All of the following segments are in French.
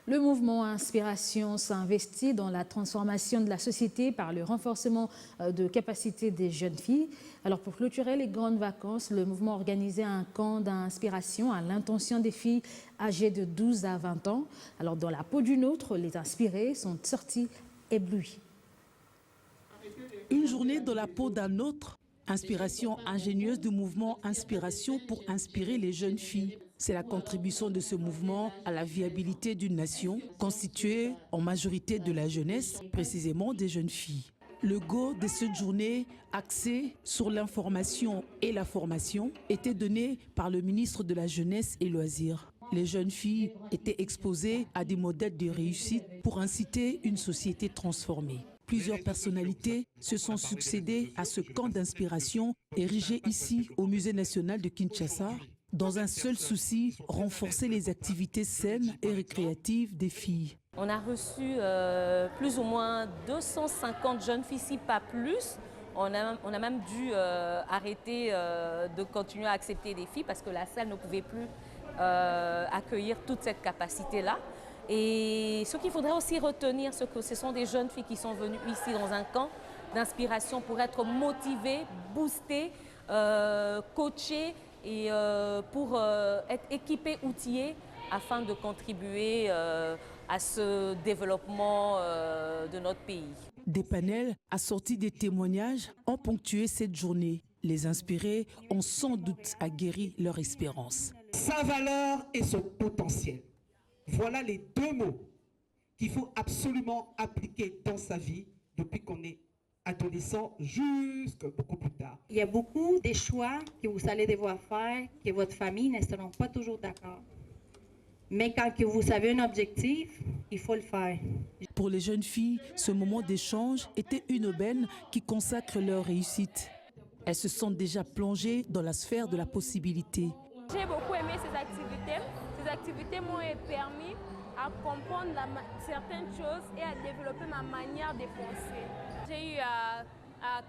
Le mouvement Inspiration s'investit dans la transformation de la société par le renforcement de capacités des jeunes filles. Alors pour clôturer les grandes vacances, le mouvement organisait un camp d'inspiration à l'intention des filles âgées de 12 à 20 ans. Alors dans la peau d'une autre, les inspirés sont sortis éblouis. Une journée dans la peau d'un autre, inspiration ingénieuse du mouvement Inspiration pour inspirer les jeunes filles. C'est la contribution de ce mouvement à la viabilité d'une nation constituée en majorité de la jeunesse, précisément des jeunes filles. Le go de cette journée, axé sur l'information et la formation, était donné par le ministre de la Jeunesse et Loisirs. Les jeunes filles étaient exposées à des modèles de réussite pour inciter une société transformée. Plusieurs personnalités se sont succédées à ce camp d'inspiration érigé ici au Musée national de Kinshasa, dans un seul souci, renforcer les activités saines et récréatives des filles. On a reçu plus ou moins 250 jeunes filles, si pas plus. On a même dû arrêter de continuer à accepter des filles parce que la salle ne pouvait plus accueillir toute cette capacité-là. Et ce qu'il faudrait aussi retenir, c'est que ce sont des jeunes filles qui sont venues ici dans un camp d'inspiration pour être motivées, boostées, coachées et pour être équipées, outillées afin de contribuer à ce développement de notre pays. Des panels assortis des témoignages ont ponctué cette journée. Les inspirés ont sans doute aguerri leur espérance. Sa valeur et son potentiel. Voilà les deux mots qu'il faut absolument appliquer dans sa vie depuis qu'on est adolescent jusqu'à beaucoup plus tard. Il y a beaucoup de choix que vous allez devoir faire que votre famille ne seront pas toujours d'accord. Mais quand que vous avez un objectif, il faut le faire. Pour les jeunes filles, ce moment d'échange était une aubaine qui consacre leur réussite. Elles se sont déjà plongées dans la sphère de la possibilité. J'ai beaucoup aimé ces activités. Ces activités m'ont permis à comprendre certaines choses et à développer ma manière de penser. J'ai eu à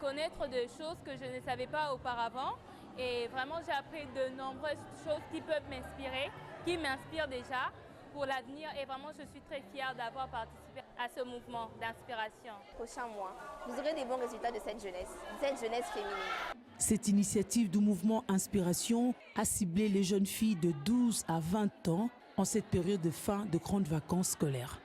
connaître des choses que je ne savais pas auparavant et vraiment j'ai appris de nombreuses choses qui peuvent m'inspirer, qui m'inspirent déjà pour l'avenir et vraiment je suis très fière d'avoir participé à ce mouvement d'inspiration. Prochain mois, vous aurez des bons résultats de cette jeunesse féminine. Cette initiative du mouvement Inspiration a ciblé les jeunes filles de 12 à 20 ans en cette période de fin de grandes vacances scolaires.